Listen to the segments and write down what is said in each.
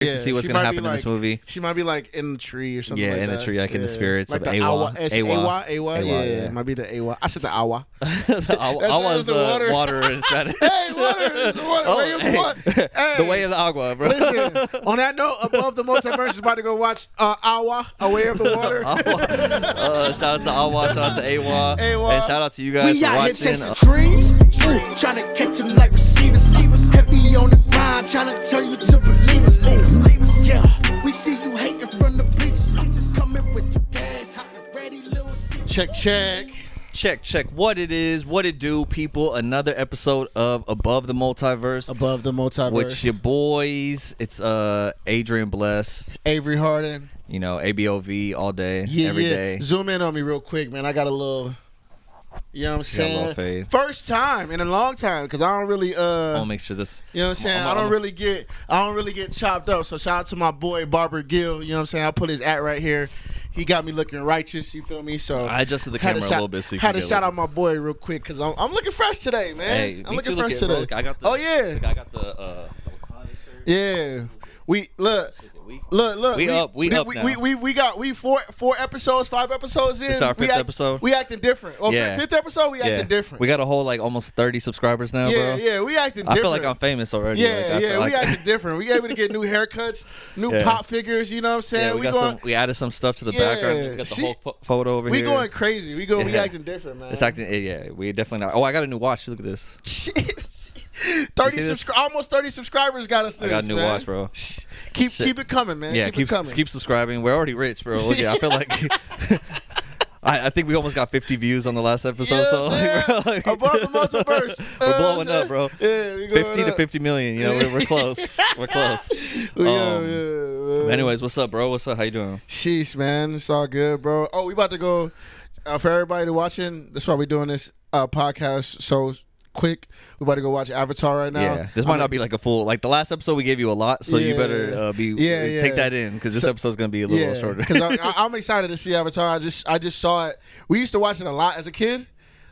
to see what's gonna happen in this movie. She might be like in the tree or something. Yeah, like in that. the tree, like in the spirits like of Awa. Awa. Yeah, yeah. might be the Awa. I said the Awa. Awa is the water in Spanish. Hey, water is the water. Way of the water. Hey, the way of the agua, bro. Listen, on that note, Above the Multiverse is about to go watch Awa, A Way of the Water. Shout out to Awa, shout out to Awa, and shout out to you guys we for out watching. here chasing dreams, trying to catch them like receivers. Heavy on the grind, trying to turn you to believers. Yeah, we see you hating from the bleachers. Coming with the gas, hot and ready, little Check. Check. What it is, what it do, people. Another episode of Above the Multiverse. Above the Multiverse. With your boys. It's Adrian Blest. Avery Harden. You know, ABOV all day, every day. Zoom in on me real quick, man. I got a little, you know what I'm saying? Fade. First time in a long time, because I don't really I'll make sure this. You know what I'm saying? I don't really get chopped up. So shout out to my boy Barber Gill. You know what I'm saying? I'll put his @ right here. He got me looking righteous, you feel me? So I adjusted the camera a little bit so you had to shout out my boy real quick because I'm looking fresh today, man. Hey, I'm looking fresh today. I got the, oh yeah. I got the yeah. We look. We up now. We four episodes, 5 episodes in. It's our 5th episode. We acting different. Well, yeah. 5th episode, we acting different. We got a whole like almost 30 subscribers now, bro. Yeah, we acting different. I feel like I'm famous already. We acting different. We able to get new haircuts, new pop figures. You know what I'm saying? Yeah, we added some stuff to the background. We got the whole photo over here. We going crazy. We acting different, man. It's acting. Yeah, we definitely not. Oh, I got a new watch. Look at this. Shit. Almost 30 subscribers got us this. I got a new watch, bro. Keep it coming, man. Yeah, keep subscribing. We're already rich, bro. Look, I feel like I think we almost got 50 views on the last episode. Yeah, so like, Above the Multiverse. We're blowing up, bro. Yeah, 50 to 50 million. You know, we're close. We're close. Anyways, what's up, bro? What's up? How you doing? Sheesh, man. It's all good, bro. Oh, we about to go for everybody watching. That's why we're doing this podcast so quick. We're about to go watch Avatar right now. Yeah, this might not be like a full. Like the last episode, we gave you a lot, so you better take that in because this episode's gonna be a little shorter. Because I'm excited to see Avatar. I just saw it. We used to watch it a lot as a kid.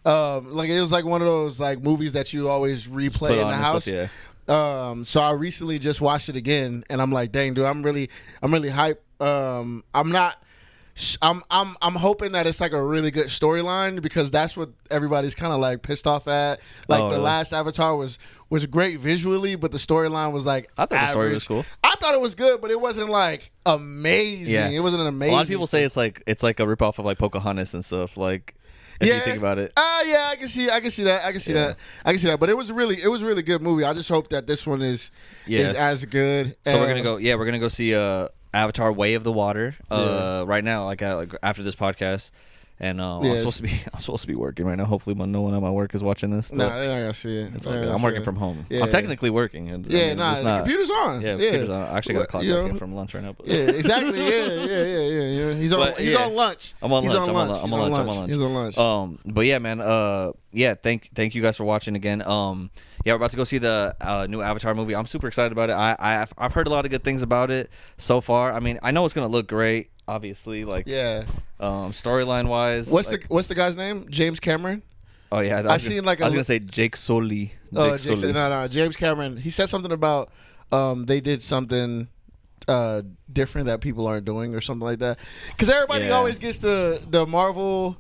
Like it was like one of those like movies that you always replay in the house. Stuff, so I recently just watched it again, and I'm like, dang, dude, I'm really hyped. I'm hoping that it's like a really good storyline because that's what everybody's kind of like pissed off at. Like the last Avatar was great visually, but the storyline was like I thought the story was cool. I thought it was good, but it wasn't like amazing. Yeah. It wasn't an amazing. A lot of people say it's like a ripoff of like Pocahontas and stuff. Like if you think about it. Yeah, I can see that. But it was a really good movie. I just hope that this one is as good. So we're gonna go see Avatar: Way of the Water right now, like after this podcast, and I'm supposed to be working right now. Hopefully, no one at my work is watching this. Nah, they're not gonna see it. It's all good. I'm working from home. Yeah. I'm technically working. The computer's on. Yeah, computer's on. I actually got to clock back in from lunch right now. But. Yeah, exactly. Yeah. He's on lunch. I'm on lunch. He's on lunch. But yeah, man. Thank you guys for watching again. Yeah, we're about to go see the new Avatar movie. I'm super excited about it. I've heard a lot of good things about it so far. I mean, I know it's gonna look great. Obviously, storyline wise. What's the guy's name? James Cameron. Oh yeah, I was gonna say Jake Sully. James Cameron. He said something about they did something different that people aren't doing or something like that. Because everybody always gets the Marvel.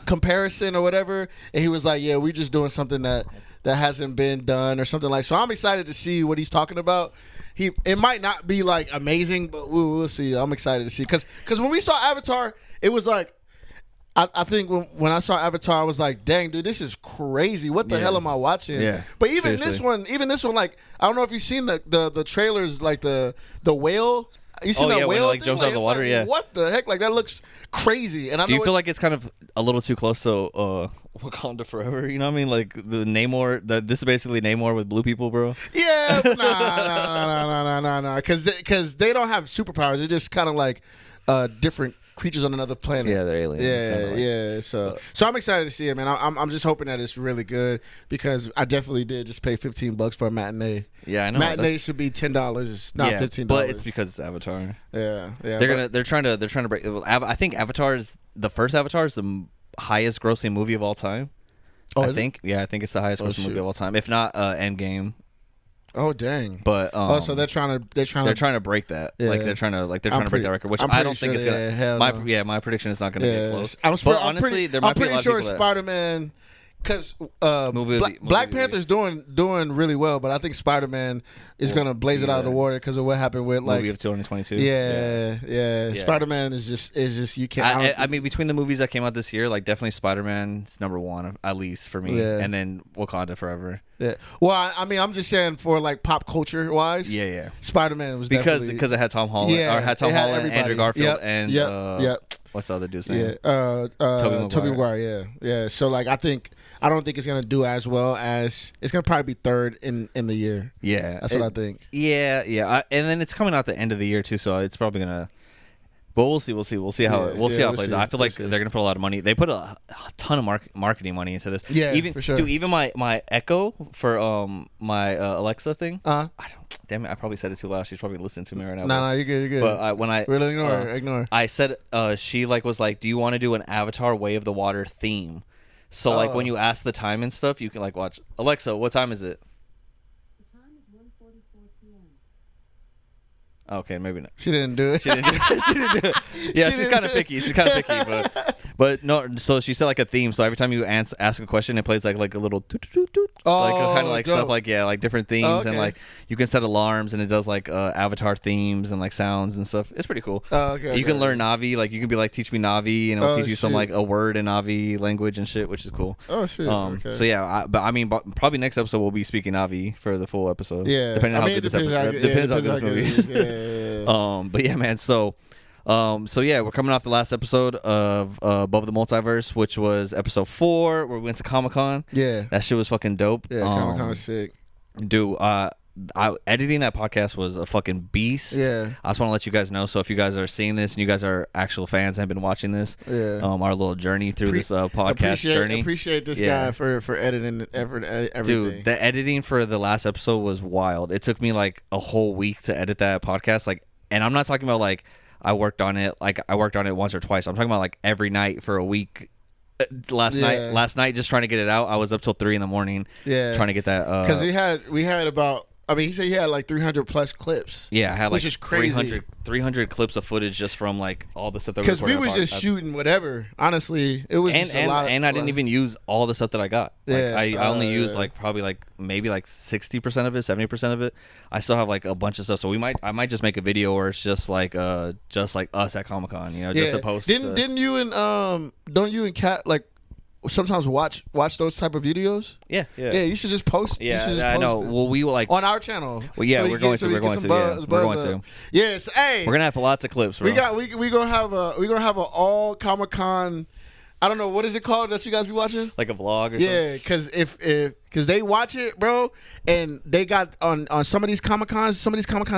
Comparison or whatever, and he was like, yeah, we're just doing something that hasn't been done or something like. So I'm excited to see what he's talking about. It might not be like amazing, but we'll see. I'm excited to see because when we saw Avatar, it was like I think when I saw Avatar, I was like, dang, dude, this is crazy. What the hell am I watching? Yeah. But even this one, like I don't know if you've seen the trailers, like the whale. You seen that whale when it jumps out of the water? Like, what the heck? Like that looks crazy. And do you feel like it's kind of a little too close to Wakanda Forever? You know what I mean? Like the Namor. This is basically Namor with blue people, bro. Yeah, nah. Because they don't have superpowers. They're just kind of like different creatures on another planet. Yeah, they're aliens. Yeah. So I'm excited to see it, man. I'm just hoping that it's really good because I definitely did just pay $15 for a matinee. Yeah, I know. Matinee should be $10, not $15. But it's because it's Avatar. Yeah. They're trying to break. I think the first Avatar is the highest grossing movie of all time. I think it's the highest grossing movie of all time. If not, Endgame. Oh dang! But so they're trying to break that. Yeah. Like they're trying to break that record, which I'm I don't pretty think sure, it's gonna. yeah, My prediction is not gonna get close. I'm honestly, there might be a lot of sure people that- Spider-Man. Because Movie Black Panther's doing really well, but I think Spider-Man is gonna blaze it out of the water because of what happened with like movie of 2022. Yeah. Spider-Man is just you can't. I mean, between the movies that came out this year, like definitely Spider-Man's number one at least for me, and then Wakanda Forever. Yeah. Well, I mean, I'm just saying for like pop culture wise. Yeah. Spider-Man was because definitely, it had Tom Holland. Yeah, or had Tom it had Holland, everybody. Andrew Garfield, and Yep. what's the other dude's name? Yeah. Tobey Maguire. Maguire. Yeah. So like, I don't think it's gonna do as well as it's gonna probably be third in the year. Yeah, that's what I think. Yeah. And then it's coming out the end of the year too, so it's probably gonna. But we'll see. We'll see how it plays out. I feel like they're gonna put a lot of money. They put a ton of marketing money into this. Yeah, even for sure. Dude, even my Echo for my Alexa thing. I don't. Damn it! I probably said it too loud. She's probably listening to me right now. No, you're good. You're good. But when I really ignore. I said she was like, "Do you want to do an Avatar Way of the Water theme?" So like when you ask the time and stuff, you can like watch Alexa. What time is it? The time is 1:44 p.m. Okay, maybe not. She didn't do it. She didn't do it. Yeah, she's kind of picky. But no. So she said like a theme. So every time you ask a question, it plays like a little toot toot toot. Like kind of like dope. stuff like like different themes and like you can set alarms and it does like Avatar themes and like sounds and stuff. It's pretty cool. You can learn Navi. Like you can be like, teach me Navi, and it'll teach you some like a word in Navi language and shit, which is cool. Oh shit. So yeah, but I mean, probably next episode we'll be speaking Navi for the full episode. Yeah. Depending on how good this episode. Depends on how good this movie is. But yeah, man. So yeah, we're coming off the last episode of Above the Multiverse, which was episode 4, where we went to Comic-Con. Yeah. That shit was fucking dope. Yeah, Comic-Con was sick. Dude, editing that podcast was a fucking beast. Yeah. I just want to let you guys know. So if you guys are seeing this and you guys are actual fans and have been watching this, our little journey through this podcast journey. Appreciate this guy for editing everything. Dude, the editing for the last episode was wild. It took me like a whole week to edit that podcast. Like, and I'm not talking about like I worked on it once or twice. I'm talking about like every night for a week. Last night just trying to get it out. I was up till 3 a.m. trying to get that. Because we had about. I mean, he said he had like 300 plus clips. Yeah, I had like which is crazy. 300 clips of footage just from like all the stuff that because we was just shooting whatever. Honestly, it was just a lot. And I didn't even use all the stuff that I got. Yeah, like, I only used like probably like maybe like 60% of it, 70% of it. I still have like a bunch of stuff. So I might just make a video where it's just like us at Comic-Con, just to post. Didn't you and don't you and Kat like sometimes watch those type of videos? Yeah. You should just post. Yeah, I know. Well, we will like on our channel. Well, yeah, we're going to. We're going to. Yes, hey, we're gonna have lots of clips. Bro. We gonna have a all Comic-Con. I don't know what is it called that you guys be watching? Like a vlog or something? Because because they watch it, bro, and they got on some of these Comic-Cons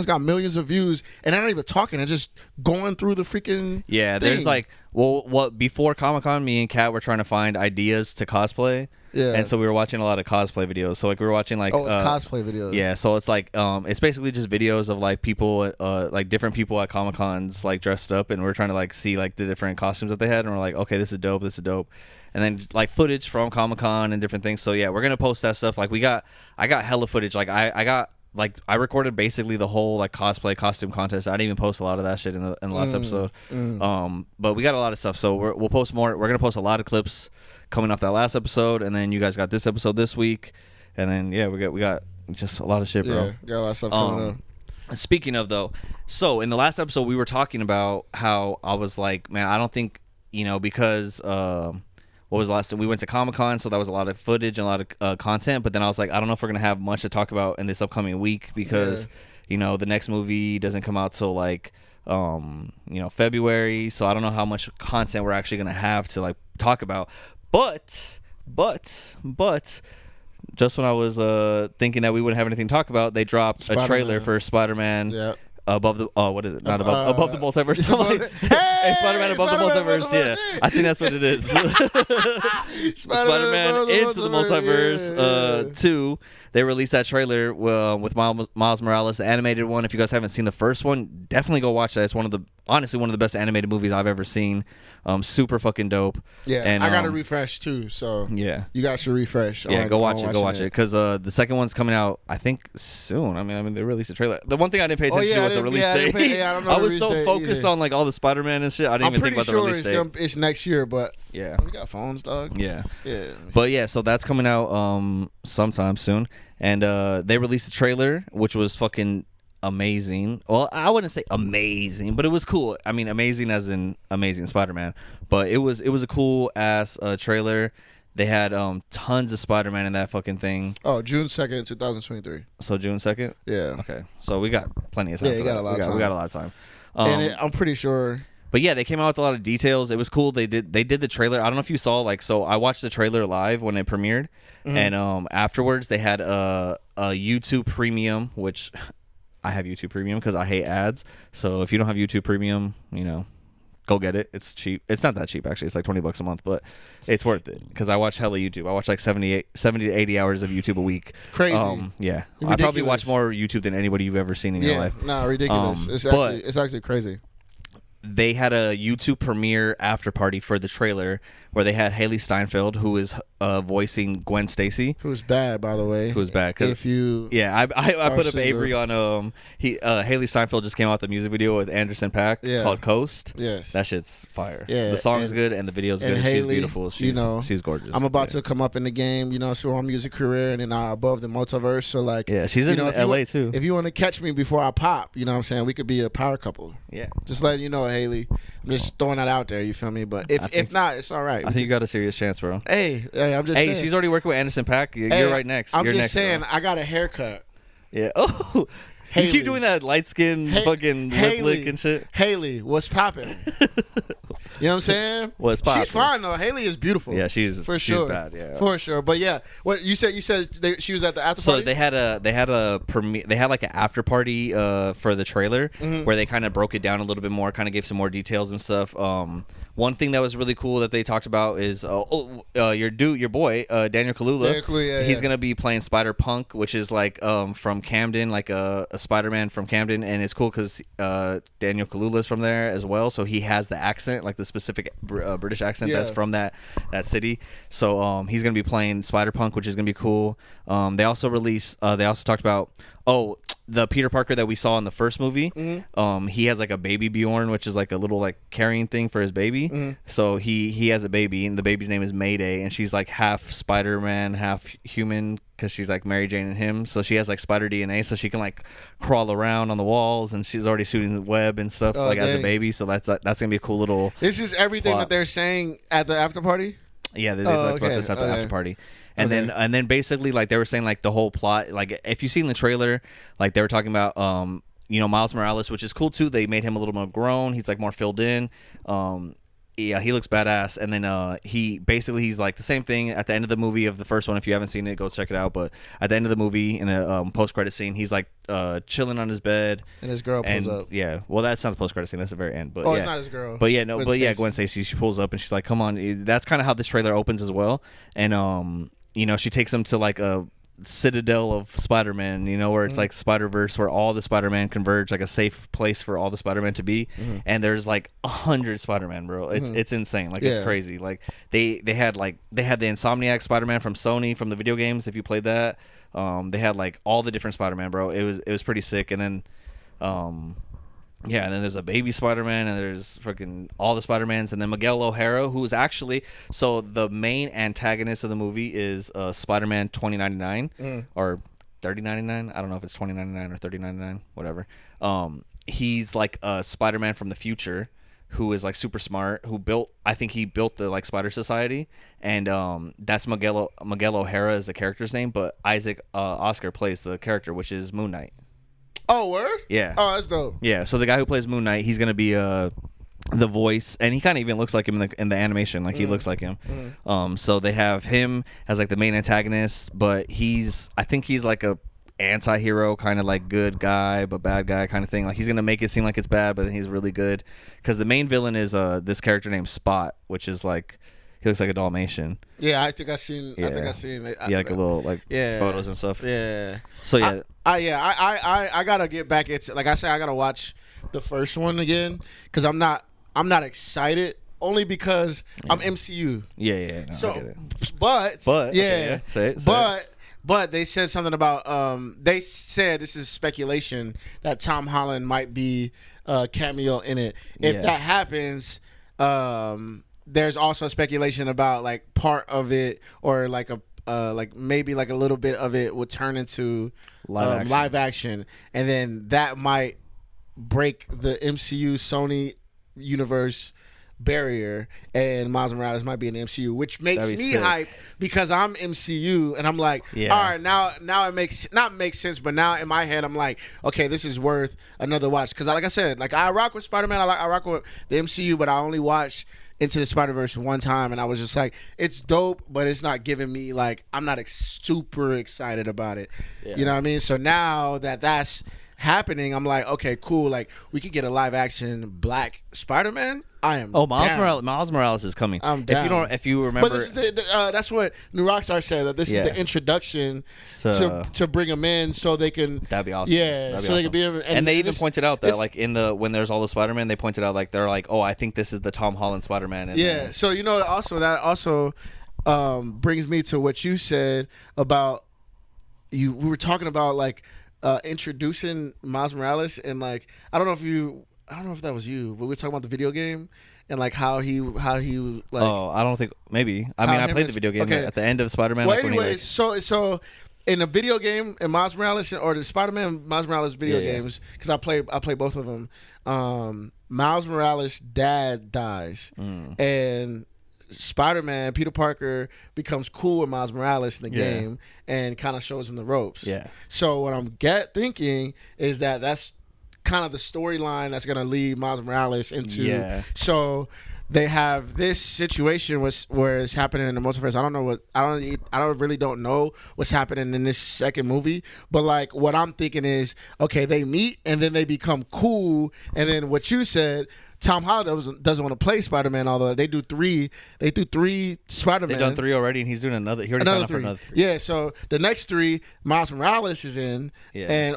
got millions of views, and they're not even talking. They're just going through the freaking thing. There's like before Comic-Con, me and Kat were trying to find ideas to cosplay. Yeah. And so we were watching a lot of cosplay videos. So like we were watching like it's cosplay videos. Yeah, so it's like it's basically just videos of like people like different people at Comic-Cons like dressed up, and we're trying to like see like the different costumes that they had, and we're like, okay, this is dope. And then like footage from Comic-Con and different things. So yeah, we're gonna post that stuff. Like I got hella footage. Like I recorded basically the whole like cosplay costume contest. I didn't even post a lot of that shit in the last episode. But we got a lot of stuff. So we'll post more. We're gonna post a lot of clips coming off that last episode, and then you guys got this episode this week, and then yeah, we got just a lot of shit, bro. Yeah, got a lot of stuff coming up. Speaking of though, so in the last episode we were talking about how I was like, man, I don't think because what was the last time we went to Comic-Con, so that was a lot of footage and a lot of content, but then I was like, I don't know if we're gonna have much to talk about in this upcoming week because the next movie doesn't come out till like February, so I don't know how much content we're actually gonna have to like talk about. But just when I was thinking that we wouldn't have anything to talk about, they dropped a trailer for Spider-Man. Yeah. Above the what is it? Not above the multiverse. Hey, Spider-Man above the multiverse. Yeah, I think that's what it is. Spider-Man into the multiverse. 2. They released that trailer with Miles Morales, the animated one. If you guys haven't seen the first one, definitely go watch that. It's one of the honestly one of the best animated movies I've ever seen. Super fucking dope. Yeah, and I got to refresh too. So yeah, you guys should refresh. yeah, go watch it because the second one's coming out I think soon. I mean they released a trailer. The one thing I didn't pay attention to was the release date. I don't know I the was release so date focused on like all the Spider-Man and shit. I didn't even think about the release date. I'm pretty sure it's next year, but yeah, we got phones, dog. yeah. But yeah, so that's coming out sometime soon, and they released a trailer which was fucking amazing. Well, I wouldn't say amazing, but it was cool. I mean, amazing as in Amazing Spider-Man, but it was a cool ass trailer. They had tons of Spider-Man in that fucking thing. Oh, June 2nd, 2023. So June 2nd? Yeah. Okay. So we got plenty of time. Yeah, you got a lot of time. We got a lot of time. I'm pretty sure. But yeah, they came out with a lot of details. It was cool. They did the trailer. I don't know if you saw, like, so I watched the trailer live when it premiered, and afterwards they had a YouTube Premium, which I have YouTube Premium because I hate ads. So if you don't have YouTube Premium, go get it. It's cheap. It's not that cheap actually. It's like $20 a month, but it's worth it because I watch hella YouTube. I watch like 70 to 80 hours of YouTube a week. Crazy. Yeah. Ridiculous. I probably watch more YouTube than anybody you've ever seen in your life. No, ridiculous. It's actually crazy. They had a YouTube premiere after party for the trailer where they had Haley Steinfeld, who is voicing Gwen Stacy. Who's bad, by the way. Who's bad? If you, I put up Avery on. Haley Steinfeld just came out with the music video with Anderson .Paak called Coast. Yes, that shit's fire. Yeah, the song is good and the video's good. Haley, she's beautiful. She's gorgeous. I'm about to come up in the game. So her music career and then Above the Multiverse. So like, yeah, she's in LA too. If you want to catch me before I pop, you know what I'm saying, we could be a power couple. Yeah, just letting you know, Haley. I'm just throwing that out there. You feel me? But if not, it's all right. I think you got a serious chance, bro. Hey, I'm just saying. Hey, she's already working with Anderson .Paak. You're right next. I'm You're just next, saying, bro. I got a haircut. Yeah. Oh, Haley. You keep doing that light skin fucking lip lick and shit. Haley, what's popping? You know what I'm saying? What's popping? She's fine though. Haley is beautiful. Yeah, she's sure. Bad. Yeah, for sure. But yeah, what you said? She was at the after party. So they had a premiere. They had like an after party for the trailer where they kind of broke it down a little bit more, kind of gave some more details and stuff. One thing that was really cool that they talked about is your boy Daniel Kaluuya. He's gonna be playing Spider-Punk, which is like from Camden, like a Spider-Man from Camden, and it's cool because Daniel Kaluuya is from there as well, so he has the accent, like the specific British accent that's from that city. So he's gonna be playing Spider-Punk, which is gonna be cool. They also talked about the Peter Parker that we saw in the first movie. He has like a baby Bjorn, which is like a little like carrying thing for his baby. So he has a baby, and the baby's name is Mayday, and she's like half Spider-Man, half human because she's like Mary Jane and him. So she has like spider DNA, so she can like crawl around on the walls, and she's already shooting the web and stuff as a baby. So that's gonna be a cool little. This is everything that they're saying at the after party. Yeah, they talked about this at the after party. And then basically like they were saying like the whole plot, like if you've seen the trailer, like they were talking about Miles Morales, which is cool too. They made him a little more grown. He's like more filled in. Yeah, he looks badass. And then he's like the same thing at the end of the movie of the first one. If you haven't seen it, go check it out. But at the end of the movie, in the post-credit scene, he's like chilling on his bed, and his girl pulls up. Yeah, well, that's not the post-credit scene. That's the very end. But it's not his girl. But yeah, no. Gwen Stacy, she pulls up and she's like, "Come on." That's kind of how this trailer opens as well. And she takes him to like a citadel of Spider-Man, where it's like Spiderverse, where all the Spider-Man converge, like a safe place for all the Spider-Man to be. And there's like 100 Spider-Man, bro. It's insane. Like it's crazy. Like they had the Insomniac Spider-Man from Sony from the video games. If you played that, they had like all the different Spider-Man, bro. It was pretty sick. And then and then there's a baby Spider-Man, and there's fucking all the Spider-Mans, and then Miguel O'Hara, who's actually the main antagonist of the movie is Spider-Man 2099 or 3099. I don't know if it's 2099 or 3099, whatever. He's like a Spider-Man from the future who is like super smart, who built the like Spider Society, and that's Miguel O'Hara is the character's name, but Isaac Oscar plays the character, which is Moon Knight. Oh, word? Yeah. Oh, that's dope. Yeah, so the guy who plays Moon Knight, he's going to be the voice, and he kind of even looks like him in the animation. Like, he looks like him. So they have him as, like, the main antagonist, but I think he's, like, a anti-hero, kind of, like, good guy, but bad guy kind of thing. Like, he's going to make it seem like it's bad, but then he's really good. Because the main villain is this character named Spot, which is, like, he looks like a Dalmatian. Yeah, I think I seen. Yeah. I think I seen. Yeah, like a little like photos and stuff. Yeah. So yeah, I gotta get back into. Like I said, I gotta watch the first one again because I'm not excited. Only because I'm MCU. Yeah. No, So, I get it. but yeah, yeah, say it. But they said something about they said this is speculation that Tom Holland might be a cameo in it. If that happens, there's also speculation about like part of it or like a like maybe like a little bit of it would turn into live action, and then that might break the MCU Sony universe barrier, and Miles Morales might be in the MCU, which makes me hype because I'm MCU, and I'm like, all right, now it makes sense, but now in my head I'm like, okay, this is worth another watch because, like I said, like I rock with Spider-Man, I rock with the MCU, but I only watched Into the Spider-Verse one time, and I was just like, it's dope, but it's not giving me like I'm not super excited about it. You know what I mean? So now that's happening, I'm like, okay, cool. Like we could get a live action Black Spider-Man. I am. Miles Morales is coming. I'm down. If you remember, but this is that's what New Rockstar said, that this is the introduction to bring them in so they can. That'd be awesome. Yeah, that'd be so awesome. they can be. And they even pointed out that like when there's all the Spider-Man, they pointed out like they're like, oh, I think this is the Tom Holland Spider-Man. And so that also brings me to what you said about we were talking about like introducing Miles Morales, and like I don't know if that was you, but we were talking about the video game and like how he like. Oh, I don't think maybe. I mean, I played the video game at the end of Spider-Man. Well, like anyways, so in a video game in Miles Morales or the Spider-Man Miles Morales video games, because I play both of them. Miles Morales' dad dies, and Spider-Man, Peter Parker, becomes cool with Miles Morales in the game and kind of shows him the ropes. Yeah. So what I'm thinking is that that's kind of the storyline that's going to lead Miles Morales into. Yeah. So they have this situation where it's happening in the multiverse. I really don't know what's happening in this second movie, but like what I'm thinking is, okay, they meet and then they become cool, and then what you said, Tom Holland doesn't want to play Spider-Man, although they do three Spider-Man. They've done 3 already, and he's doing another. He already signed up for another 3. Yeah, so the next 3, Miles Morales is in,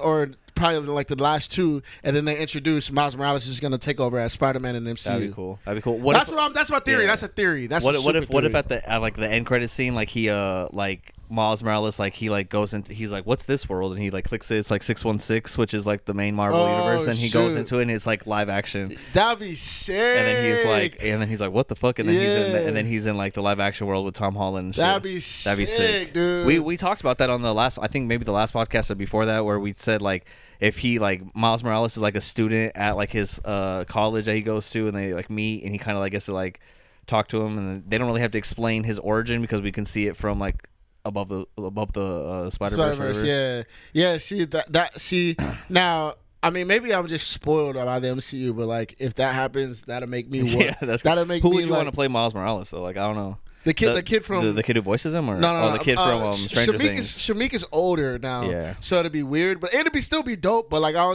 or probably like the last 2, and then they introduce Miles Morales is going to take over as Spider-Man in the MCU. That'd be cool. That's my theory. That's a theory. That's what if at the like the end credit scene, like he like Miles Morales, like he like goes into, he's like, what's this world? And he like clicks it. It's like 616, which is like the main Marvel universe, and he goes into it, and it's like live action. That'd be sick. And then he's like, what the fuck? And then he's in like the live action world with Tom Holland. And shit. That'd be sick, dude. We talked about that on the last, I think maybe the last podcast or before that, where we said like, if he like Miles Morales is like a student at like his college that he goes to, and they like meet, and he kind of like gets to like talk to him, and they don't really have to explain his origin because we can see it from like above the Spiderverse. Yeah. See now. I mean, maybe I'm just spoiled by the MCU, but like if that happens, that'll make me. That'll make Who me. Would you want to play Miles Morales? So like I don't know. The kid from the kid who voices him, or no, the kid from Stranger Things. Shamika's older now, so it'd be weird, but it'd still be dope. But like I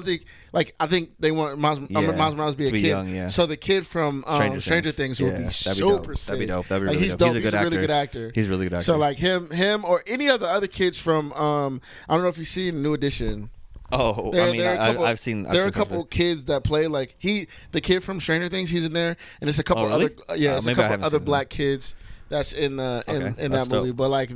think they want Miles Morales to be a kid. Young, so the kid from Stranger Things would be super sick. That'd be dope. That'd be really dope. Dope. He's a really good actor. He's a really good actor. So like him or any of the other kids from I don't know if you've seen New Edition. Oh, I've seen. There are a couple kids that play like the kid from Stranger Things. He's in there, and it's a couple other it's a couple other black kids that's in that movie. But like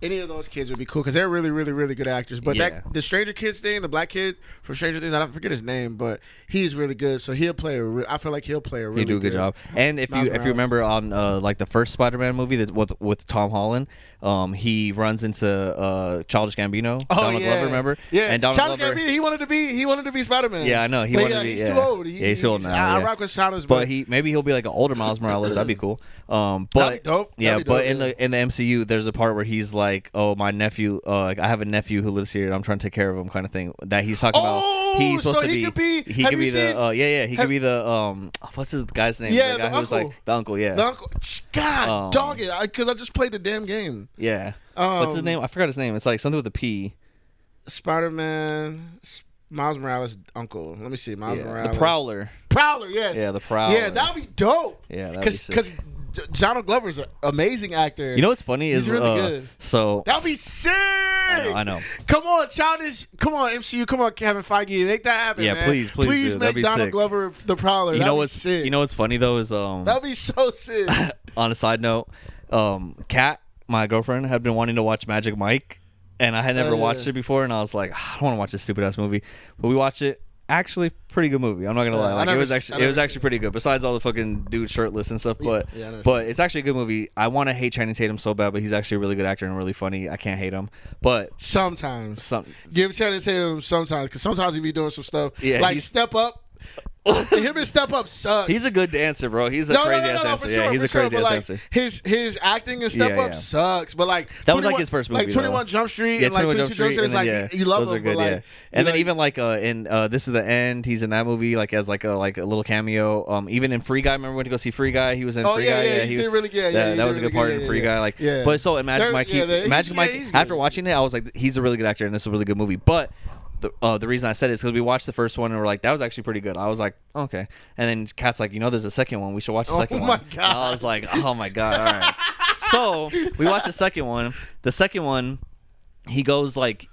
any of those kids would be cool because they're really, really, really good actors. But the Stranger Kids thing, the black kid from Stranger Things, I don't forget his name, but he's really good. So he'll play I feel like he'll play a really He'll do a good job. And if you remember on like the first Spider-Man movie that with Tom Holland, he runs into Childish Gambino. Donald Glover, remember? Yeah. And Donald Glover, Gambino, he wanted to be Spider-Man. Yeah, I know. He wanted to be. He's too old. He's too old now. I rock with Childish, but maybe he'll be like an older Miles Morales. That'd be cool. But that'd be dope. Yeah, but in the MCU, there's a part where he's like, "Oh, my nephew. I have a nephew who lives here, and I'm trying to take care of him," kind of thing. That he's talking about. He's supposed to be. He could be the. What's his guy's name? Yeah, the guy who's like the uncle. Yeah, the uncle. God, dog it! Because I just played the damn game. Yeah. What's his name? I forgot his name. It's like something with a P. Spider-Man. Miles Morales' uncle. Let me see. Miles Morales. The Prowler. Prowler, yes. Yeah, the Prowler. Yeah, that'd be dope. Yeah, that'd be sick. Donald Glover's an amazing actor. You know what's funny He's is really good. So That'd be sick. I know. Come on, Childish. Come on, MCU. Come on, Kevin Feige. Make that happen. Yeah, man. please do. That'd make be Donald sick. Glover the Prowler. you That'd know be what's sick. you know what's funny though is That'd be so sick. on a side note, Kat, my girlfriend, had been wanting to watch Magic Mike, and I had never watched it before, and I was like, I don't want to watch this stupid ass movie, but we watched it. Actually, pretty good movie. I'm not gonna lie. Like it was actually pretty good. Besides all the fucking dude shirtless and stuff, but it's actually a good movie. I want to hate Channing Tatum so bad, but he's actually a really good actor and really funny. I can't hate him, but sometimes give Channing Tatum sometimes, because sometimes he be doing some stuff like Step Up. Him and Step Up sucks. He's a good dancer, bro. He's a crazy ass dancer. Sure, yeah, he's a crazy ass dancer. His acting and Step Up sucks, but like that was like his first movie. Like 21 Jump Street yeah, and like 22 Jump Street. It's like you love those are good. Like, yeah, and then even like in This Is the End, he's in that movie like as like a little cameo. Even in Free Guy, remember when to go see Free Guy? He was in Free Guy. Yeah, he did really good. That was a good part in Free Guy. Like, but so in Magic Mike, Magic Mike. After watching it, I was like, he's a really good actor, and this is a really good movie. But the reason I said it is because we watched the first one and we're like, that was actually pretty good. I was like, okay. And then Kat's like, there's a second one. We should watch the second one. Oh my god! And I was like, oh my god! All right. So we watched the second one. The second one, he goes to like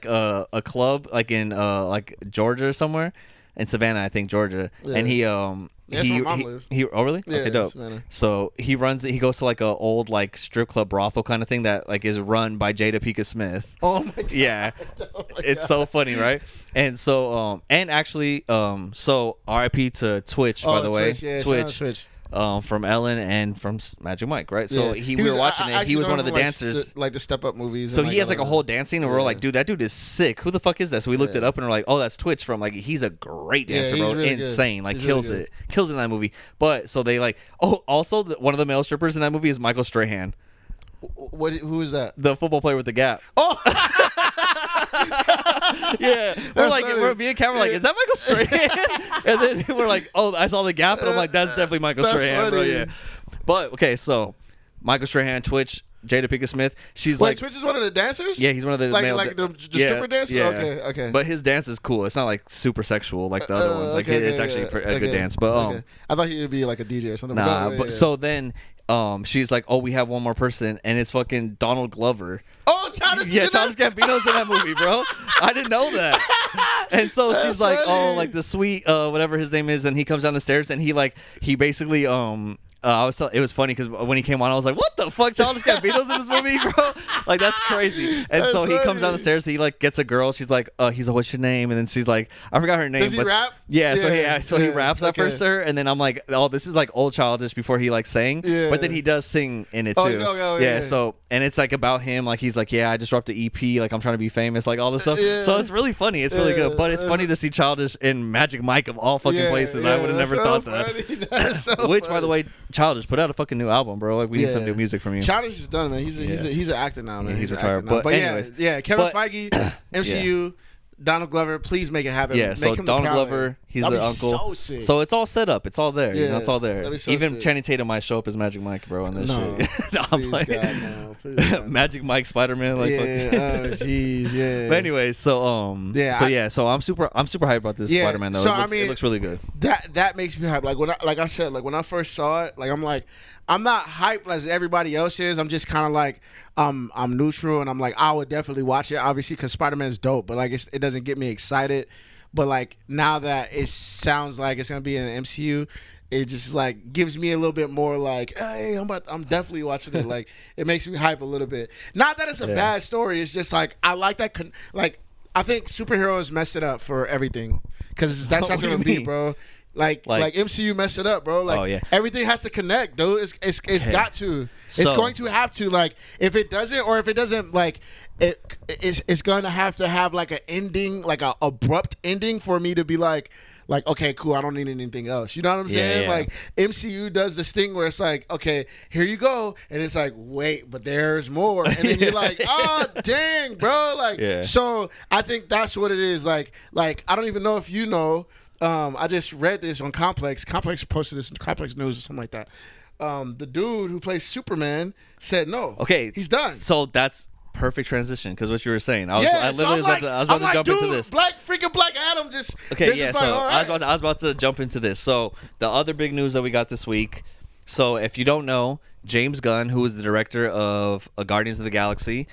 a club like in like Georgia or somewhere, in Savannah, I think, Georgia, and he that's where mom lives. Oh really? Yeah, okay, dope. So he goes to like a old like strip club brothel kind of thing that like is run by Jada Pinkett Smith. Oh my god. Yeah. Oh my it's god. so funny, right? And so and actually so RIP to Twitch, by the way. Twitch. From Ellen and from Magic Mike, right? So Yeah. we were watching it. He was one of the dancers. Like the Step Up movies. So and he has like a whole dance scene, and we're like, dude, that dude is sick. Who the fuck is that? So we looked it up, and we're like, oh, that's Twitch from like, he's a great dancer, bro. really Insane. good. Like, He's kills really it. Kills it in that movie. But so they like, also one of the male strippers in that movie is Michael Strahan. Who is that? The football player with the gap. Oh, yeah. We're being camera like, is that Michael Strahan? And then we're like, oh, I saw the gap, and I'm like, that's definitely Michael Strahan, bro. Yeah. But okay, so Michael Strahan, Twitch, Jada Pinkett Smith. She's wait, like, Twitch is one of the dancers. yeah, he's one of the male, like the stripper dancers. Yeah. Okay. But his dance is cool. It's not like super sexual like the other ones. Like it's actually a good dance. But I thought he would be like a DJ or something. nah. But so then she's like, oh, we have one more person, and it's fucking Donald Glover. Oh, Childish Gambino's in that movie, bro. I didn't know that. And so she's like, oh, like the sweet whatever his name is, and he comes down the stairs, and he basically it was funny because when he came on, I was like, "What the fuck? Childish Gambino's in this movie, bro? Like that's crazy." And that's so he funny. comes down the stairs. He like gets a girl. She's like, he's like, "What's your name?" And then she's like, "I forgot her name." Does he rap? Yeah. So he raps at first to her, and then I'm like, "Oh, this is like old Childish before he like sang." Yeah. But then he does sing in it too. Yeah. So and it's like about him. Like he's like, "Yeah, I just dropped an EP. Like I'm trying to be famous. Like all this stuff." Yeah. So it's really funny. It's really good. But it's funny to see Childish in Magic Mike of all fucking places. I would have never thought that. That's so Which, funny. by the way, Childish, put out a fucking new album, bro. Like we need some new music from you. Childish is done, man. He's an actor now, man. Yeah, he's an retired. actor now. But anyways, Kevin Feige, MCU, Donald Glover, please make it happen. Yeah, make so him Donald Glover, he's the uncle. So sick. So it's all set up. It's all there. Yeah, it's all there. that'd be so Even sick. Channing Tatum might show up as Magic Mike, bro, on this shit. No, I'm Please, playing. God, no. Please, God. Magic Mike, Spider-Man, like fucking. Oh, jeez, yeah. But anyway, so so I'm super hyped about this Spider-Man though. So, It looks really good. That makes me hype. Like like I said, like when I first saw it, like I'm not hyped as everybody else is. I'm just kind of like I'm neutral, and I'm like I would definitely watch it, obviously, because Spider-Man's dope. But like it doesn't get me excited. But like now that it sounds like it's gonna be in the MCU, it just like gives me a little bit more like, hey, I'm definitely watching it. Like it makes me hype a little bit. Not that it's a bad story. It's just like I like that. Like I think superheroes messed it up for everything because that's how it's gonna be, bro. Like MCU messed it up, bro. Like everything has to connect, dude. It's got to. It's going to have to. Like if it doesn't, like it's going to have like an ending, like a abrupt ending for me to be like okay, cool. I don't need anything else. You know what I'm saying? Yeah. Like MCU does this thing where it's like, okay, here you go, and it's like, wait, but there's more, and then you're like, oh, dang, bro. Like, so I think that's what it is. Like I don't even know if you know. I just read this on Complex. Complex posted this in Complex News or something like that. The dude who plays Superman said no. Okay, he's done. So that's perfect transition because what you were saying. I was about to jump into this. Black Adam just okay. Yeah, so I was about to jump into this. So the other big news that we got this week, So if you don't know, James Gunn, who is the director of Guardians of the Galaxy,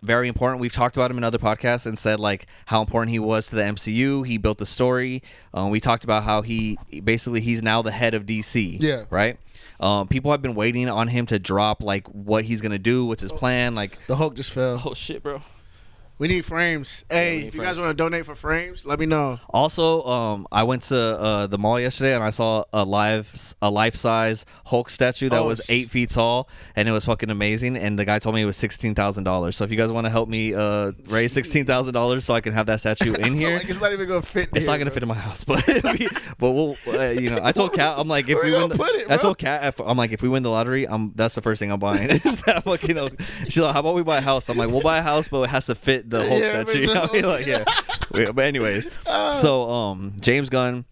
very important. We've talked about him in other podcasts and said like how important he was to the MCU. He built the story. We talked about how he's now the head of DC. Yeah. Right. People have been waiting on him to drop like what he's gonna do, what's his plan. Like The Hulk just fell. oh shit, bro. We need frames. Hey, need if you frames. guys want to donate for frames, let me know. Also, I went to the mall yesterday and I saw a life-size Hulk statue that was 8 feet tall, and it was fucking amazing. And the guy told me it was $16,000. So if you guys want to help me raise $16,000 so I can have that statue in here, Like it's not even gonna fit. it's not gonna fit in my house, but we'll I told Kat, I'm like, if Where we you win, gonna put it, I bro? told Kat, I'm like, if we win the lottery, that's the first thing I'm buying. Is that fucking? She's like, how about we buy a house? I'm like, we'll buy a house, but it has to fit the Hulk Yeah, statue. You know what I mean? Like, yeah. But anyways, so James Gunn,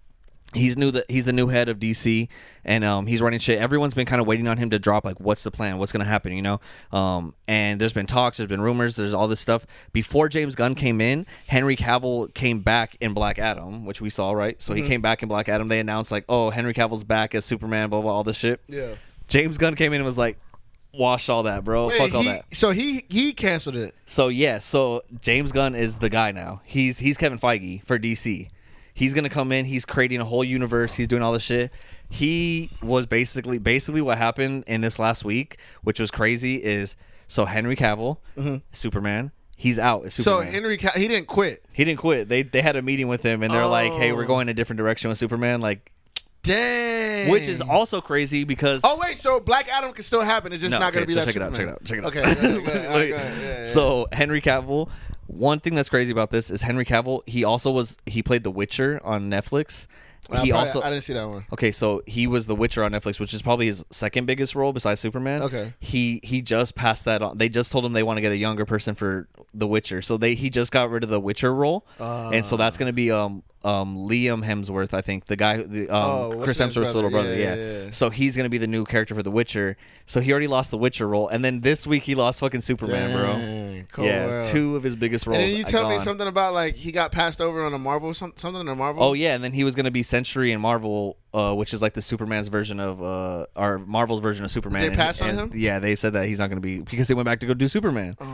he's the new head of DC, and he's running shit. Everyone's been kind of waiting on him to drop like what's the plan, what's gonna happen, you know. And there's been talks, there's been rumors, there's all this stuff. Before James Gunn came in, Henry Cavill came back in Black Adam, which we saw, right? So he came back in Black Adam. They announced like, oh, Henry Cavill's back as Superman, blah blah, all this shit. Yeah. James Gunn came in and was like, wash all that, bro. Wait, Fuck all that. So he canceled it. So so James Gunn is the guy now. He's Kevin Feige for DC. He's gonna come in. He's creating a whole universe. He's doing all this shit. He was basically what happened in this last week, which was crazy. Is so Henry Cavill, Superman. He's out as Superman. So he didn't quit. He didn't quit. They had a meeting with him, and they're like, "Hey, we're going a different direction with Superman." Like, dang. which is also crazy because Oh wait, so Black Adam can still happen. It's just No, not gonna okay, be so that check it out, Superman. check it out. Okay. Go ahead. Yeah. So Henry Cavill, one thing that's crazy about this is Henry Cavill. He played The Witcher on Netflix. I didn't see that one. Okay, so he was The Witcher on Netflix, which is probably his second biggest role besides Superman. Okay. He just passed that on. They just told him they want to get a younger person for The Witcher, so he just got rid of the Witcher role, and so that's gonna be Liam Hemsworth, I think, the guy, Chris Hemsworth's little brother. Yeah. So he's gonna be the new character for The Witcher. So he already lost the Witcher role, and then this week he lost fucking Superman, bro. Cool. Yeah, 2 of his biggest roles. And then you tell me gone. something about like he got passed over on a Marvel, something in a Marvel. Oh yeah, and then he was gonna be Sentry in Marvel, which is like the Superman's version of or Marvel's version of Superman. Did they pass on him? Yeah, they said that he's not gonna be because he went back to go do Superman. Oh,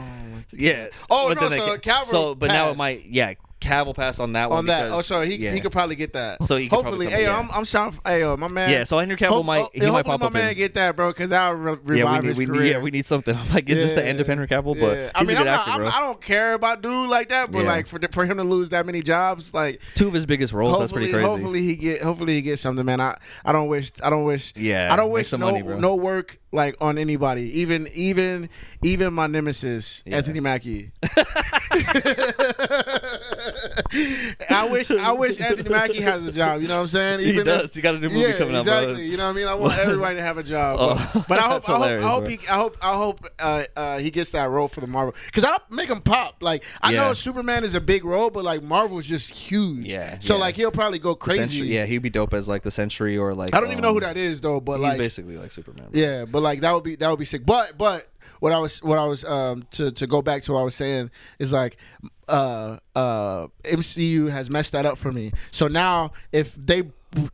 Yeah. Oh, but no, then so Cavill now it passed. might. Yeah, Cavill passed on that one. on that. because- So he yeah. could probably get that. So he could hopefully, probably come- hey, yeah. I'm shouting. Hey, my man. Yeah, so Henry Cavill might hopefully pop up my man in. get that, bro, because that'll revive Yeah, his we career. need something. I'm like, is this the end of Henry Cavill? But I he's mean, a good I'm actor, bro. I don't care about dude like that, but Yeah. like for him to lose that many jobs, like 2 of his biggest roles. That's pretty crazy. Hopefully he gets something, man. I don't wish. Yeah, I don't make wish some no money, bro. no work like on anybody, even my nemesis, Yeah. Anthony Mackie. I wish Anthony Mackie has a job. You know what I'm saying? He does. He got a new movie coming out, exactly. bro. You know what I mean? I want everybody to have a job. Oh, but I that's hope hilarious, I hope he gets that role for the Marvel, because I don't make him pop. Like I Yeah. know Superman is a big role, but like Marvel's just huge. Yeah, So yeah. like he'll probably go crazy. Sentry, yeah, he'd be dope as like the Sentry or like. I don't even know who that is though, but He's like basically like Superman. yeah, but like that would be sick. But what I was to go back to what I was saying is like MCU has messed that up for me. So now if they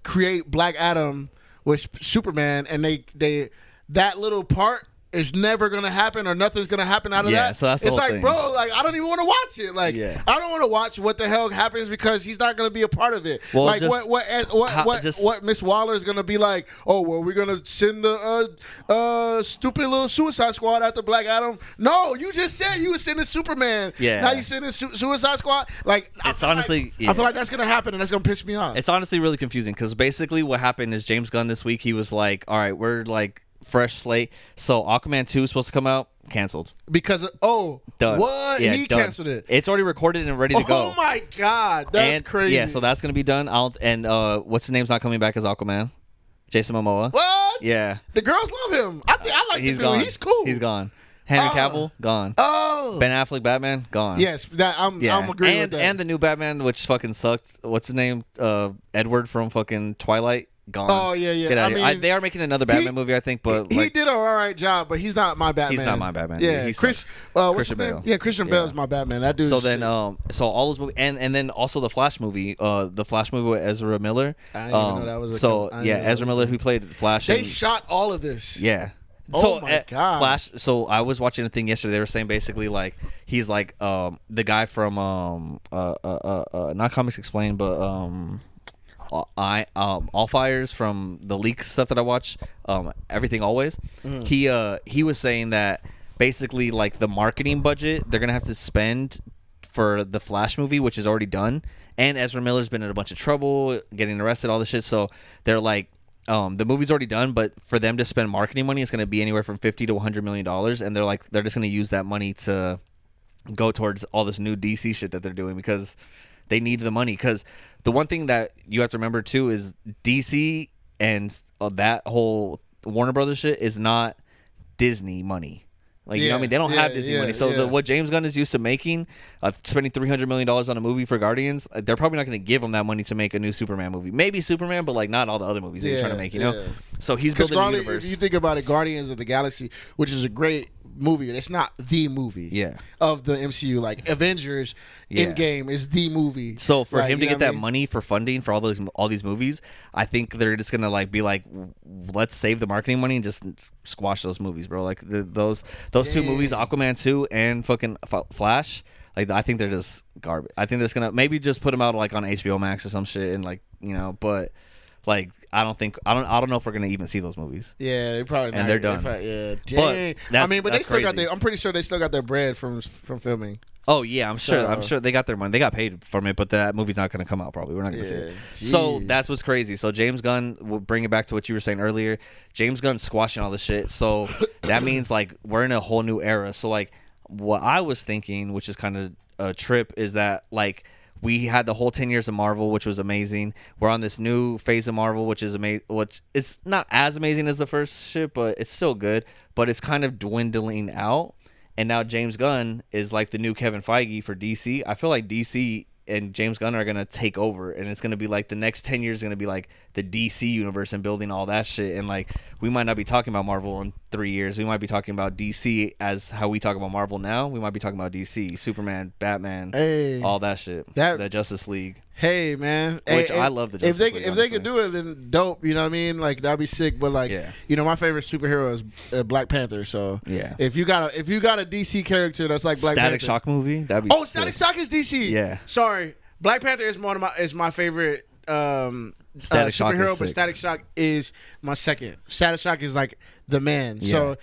create Black Adam with Superman and they that little part is never gonna happen or nothing's gonna happen out of Yeah, that. so that's the it's whole like, thing. bro, like I don't even want to watch it. Like Yeah. I don't want to watch what the hell happens because he's not gonna be a part of it. Well, like just- what Miss Waller is gonna be like? Oh well, we're gonna send the stupid little Suicide Squad after Black Adam. No, you just said you were sending Superman. Yeah. Now you sending Suicide Squad. Like It's honestly- I feel like that's gonna happen and that's gonna piss me off. It's honestly really confusing because basically what happened is James Gunn this week, he was like, all right, we're like fresh slate. So Aquaman 2 is supposed to come out, canceled. Because Done. what? Yeah, He done. canceled it. It's already recorded and ready to go. Oh my god, that's and, crazy. Yeah, so that's gonna be done. And what's his name's not coming back as Aquaman? Jason Momoa. what? Yeah. The girls love him. I like He's the dude. gone. He's cool. He's gone. Henry Cavill, gone. Oh. Ben Affleck, Batman, gone. Yes, I'm agreeing with that. And the new Batman, which fucking sucked. What's his name? Edward from fucking Twilight. gone. Oh, yeah. Get out I of here. mean, They are making another Batman movie, I think, but he like, did an all right job, but he's not my Batman. he's not my Batman. Yeah, He's what's his Christian name? Bale. Yeah, Christian Bale is my Batman. That dude. So then, so all those movies, and then also the Flash movie, with Ezra Miller. I didn't even know that was. Ezra Miller who played Flash. They shot all of this. Yeah. Oh So my God. Flash. So I was watching a thing yesterday. They were saying basically like he's like the guy from not Comics Explained, but All Fires from the leak stuff that I watch. Everything Always. He was saying that basically like the marketing budget they're gonna have to spend for the Flash movie, which is already done, and Ezra Miller's been in a bunch of trouble, getting arrested, all this shit. So they're like. The movie's already done, but for them to spend marketing money, it's going to be anywhere from $50 to $100 million, and they're just going to use that money to go towards all this new DC shit that they're doing because they need the money. Because the one thing that you have to remember too is DC and that whole Warner Brothers shit is not Disney money. Like, you know what I mean? They don't have Disney money. So what James Gunn is used to making, spending $300 million on a movie for Guardians, they're probably not going to give him that money to make a new Superman movie. Maybe Superman, but like not all the other movies that he's trying to make, you know? So he's building a universe. If you think about it, Guardians of the Galaxy, which is a great movie, it's not the movie of the MCU. Like Avengers Endgame is the movie. So for him to get that money for funding for all these movies, I think they're just gonna like be like, let's save the marketing money and just squash those movies, bro. Like those two movies, Aquaman 2 and fucking Flash. Like I think they're just garbage. I think they're just gonna maybe just put them out like on HBO Max or some shit and like, you know, but like I don't know if we're gonna even see those movies. Yeah, they probably and they're done. Dang. But they still got I'm pretty sure they still got their bread from filming. Oh yeah, I'm sure they got their money. They got paid from it, but that movie's not going to come out probably. We're not going to see it. So that's what's crazy. So James Gunn, we'll bring it back to what you were saying earlier. James Gunn's squashing all this shit. So that means like we're in a whole new era. So like what I was thinking, which is kind of a trip, is that like we had the whole 10 years of Marvel, which was amazing. We're on this new phase of Marvel, which is amazing. Which is not as amazing as the first shit, but it's still good. But it's kind of dwindling out. And now James Gunn is like the new Kevin Feige for DC. I feel like DC and James Gunn are going to take over. And it's going to be like the next 10 years is going to be like the DC universe and building all that shit. And like we might not be talking about Marvel in 3 years. We might be talking about DC as how we talk about Marvel now. We might be talking about DC, Superman, Batman, all that shit. The Justice League. Hey, man. Which I love the Justice League. If they could do it, then dope. You know what I mean? Like, that'd be sick. But, like, you know, my favorite superhero is Black Panther. So, if you got a DC character that's like Black Panther. Static Shock movie? That'd be sick. Static Shock is DC. Yeah. Sorry. Black Panther is my favorite Static Shock superhero, is but sick. Static Shock is my second. Static Shock is like the man. Yeah. So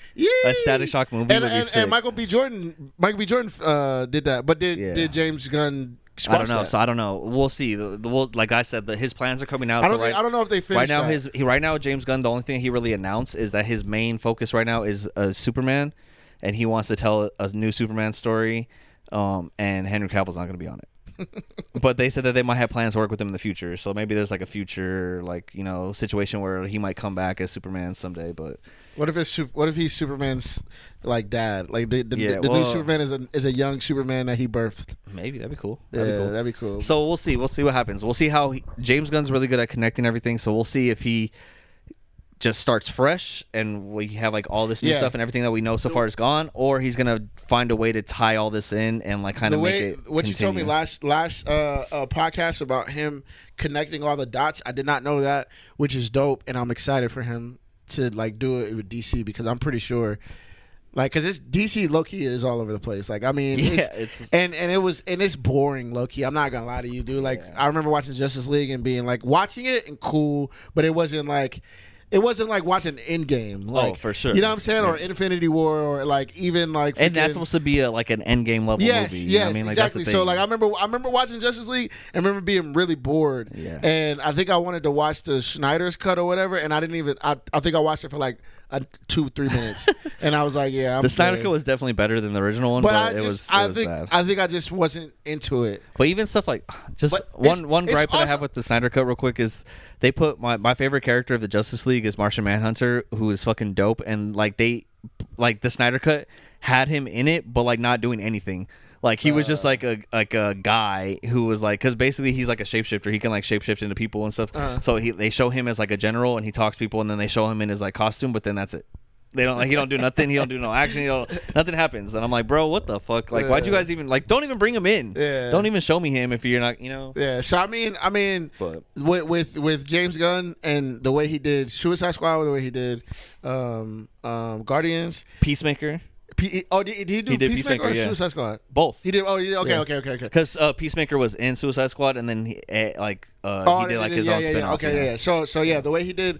a Static Shock movie would be sick. And Michael B. Jordan did that. But did James Gunn squash I don't know. that? So I don't know. We'll see. Like I said, his plans are coming out. I don't know if they finished right now, James Gunn, the only thing he really announced is that his main focus right now is Superman, and he wants to tell a new Superman story. And Henry Cavill's not going to be on it. But they said that they might have plans to work with him in the future. So maybe there's like a future, like, you know, situation where he might come back as Superman someday. But what if he's Superman's like dad? Like the new Superman is a young Superman that he birthed. Maybe that'd be cool. That'd be cool. So we'll see. We'll see what happens. We'll see how James Gunn's really good at connecting everything. So we'll see if he just starts fresh and we have like all this new stuff and everything that we know so far is gone, or he's gonna find a way to tie all this in and like kind of make it what continue. You told me last podcast about him connecting all the dots. I did not know that, which is dope, and I'm excited for him to like do it with DC because I'm pretty sure. Like, cause it's DC low key is all over the place. Like, I mean, it's boring low key. I'm not gonna lie to you, dude. Like, I remember watching Justice League and being like watching it and cool, but it wasn't like watching Endgame. Like, for sure. You know what I'm saying? Or Infinity War, or like even like. And that's supposed to be like an Endgame level movie. You know what I mean? Like, exactly. That's the thing. So like I remember watching Justice League and remember being really bored. Yeah. And I think I wanted to watch the Snyder's cut or whatever, and I didn't even. I think I watched it for like 2-3 minutes, and I was like, yeah. The Snyder cut was definitely better than the original one, but it was bad. I think I just wasn't into it. But even stuff like one gripe that I have with the Snyder cut real quick is they put my favorite character of the Justice League is Martian Manhunter, who is fucking dope, and like the Snyder cut had him in it, but like not doing anything. Like he was just like a guy who was like, because basically he's like a shapeshifter. He can like shapeshift into people and stuff. So they show him as like a general, and he talks to people, and then they show him in his like costume, but then that's it. They don't like, he don't do nothing. He don't do no action. Nothing happens. And I'm like, bro, what the fuck? Like, why'd you guys even like? Don't even bring him in. Yeah. Don't even show me him if you're not, you know. Yeah. So I mean, But with James Gunn and the way he did Suicide Squad, the way he did Guardians, Peacemaker. Did he do Peacemaker or Suicide Squad? Both. He did. Oh, yeah. Okay. Because Peacemaker was in Suicide Squad, and then he did like his own spin-off. Okay, yeah. So yeah, the way he did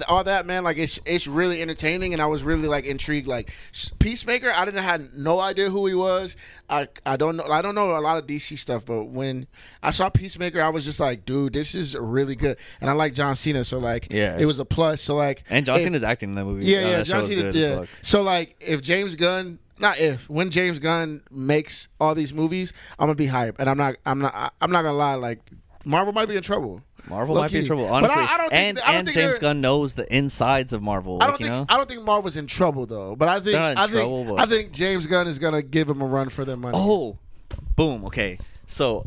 all that, man, like it's really entertaining, and I was really like intrigued. Like Peacemaker, I had no idea who he was. I don't know a lot of DC stuff, but when I saw Peacemaker, I was just like, dude, this is really good, and I like John Cena, so like, it was a plus. So like, and John Cena's acting in that movie. Yeah, John Cena. Yeah. So like, when James Gunn makes all these movies, I'm gonna be hype, and I'm not gonna lie, like Marvel might be in trouble. Marvel might be in trouble, honestly. But I don't think James Gunn knows the insides of Marvel. I don't think Marvel's in trouble though. But I think James Gunn is gonna give him a run for their money. Oh, boom. Okay, so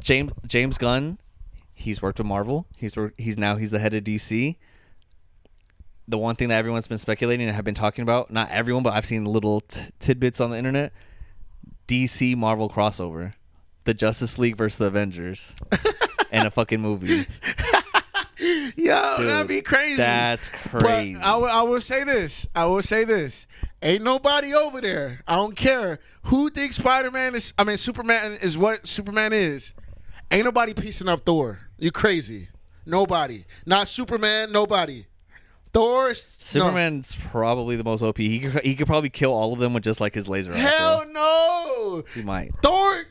James Gunn, he's worked with Marvel. He's the head of DC. The one thing that everyone's been speculating and have been talking about, not everyone, but I've seen little tidbits on the internet, DC Marvel crossover, the Justice League versus the Avengers, in a fucking movie. Yo, dude, that'd be crazy. That's crazy. But I will say this. Ain't nobody over there. I don't care who thinks Superman is what Superman is. Ain't nobody piecing up Thor. You crazy. Nobody. Not Superman, nobody. Superman's probably the most OP. He could probably kill all of them with just like his laser. Hell no. He might. Thor.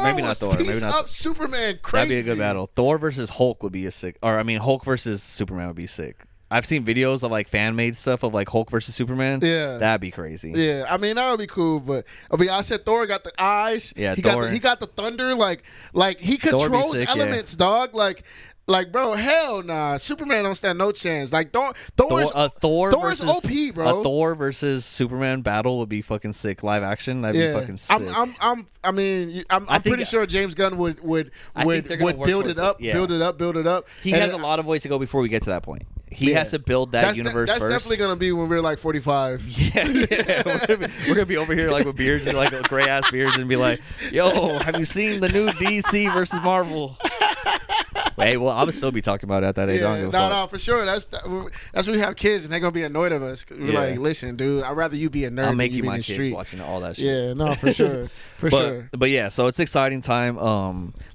Maybe not Thor. Maybe not. Up Superman. Crazy. That'd be a good battle. Thor versus Hulk would be Hulk versus Superman would be sick. I've seen videos of like fan made stuff of like Hulk versus Superman. Yeah, that'd be crazy. Yeah, I mean that would be cool. But I said Thor got the eyes. Yeah, he Thor. got the thunder. Like he controls elements, dog. Like, bro, hell nah. Superman don't stand no chance. Like, Thor is OP, bro. A Thor versus Superman battle would be fucking sick. Live action, that'd be fucking sick. I'm pretty sure James Gunn would build it up, build it up. He has a lot of ways to go before we get to that point. He has to build that universe first. That's definitely gonna be when we're like 45. Yeah. We're gonna be over here like with beards and like gray ass beards and be like, "Yo, have you seen the new DC versus Marvel?" Hey, well, I would still be talking about it at that age. No, for sure. That's when we have kids and they're gonna be annoyed of us. We're like, listen, dude, I'd rather you be a nerd. I'll make than you my kids street. Watching all that shit. Yeah, no, for sure, sure. But yeah, so it's exciting time.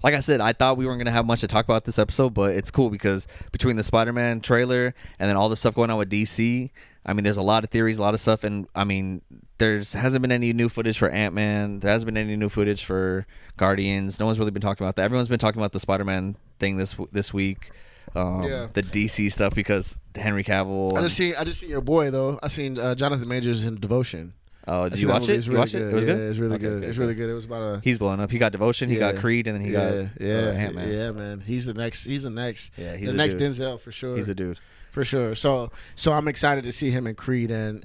Like I said, I thought we weren't gonna have much to talk about this episode, but it's cool because between the Spider-Man trailer and then all the stuff going on with DC, I mean, there's a lot of theories, a lot of stuff, and I mean, hasn't been any new footage for Ant-Man. There hasn't been any new footage for Guardians. No one's really been talking about that. Everyone's been talking about the Spider-Man thing this week. The DC stuff because Henry Cavill. I just seen your boy though. I seen Jonathan Majors in Devotion. Oh, did you watch it? It was good. It's really good. Okay. It's really good. It was about he's blowing up. He got Devotion. He got Creed, and then he got Ant-Man. Yeah, man. He's the next. Yeah, he's the the next dude. Denzel for sure. He's a dude. For sure. So I'm excited to see him in Creed and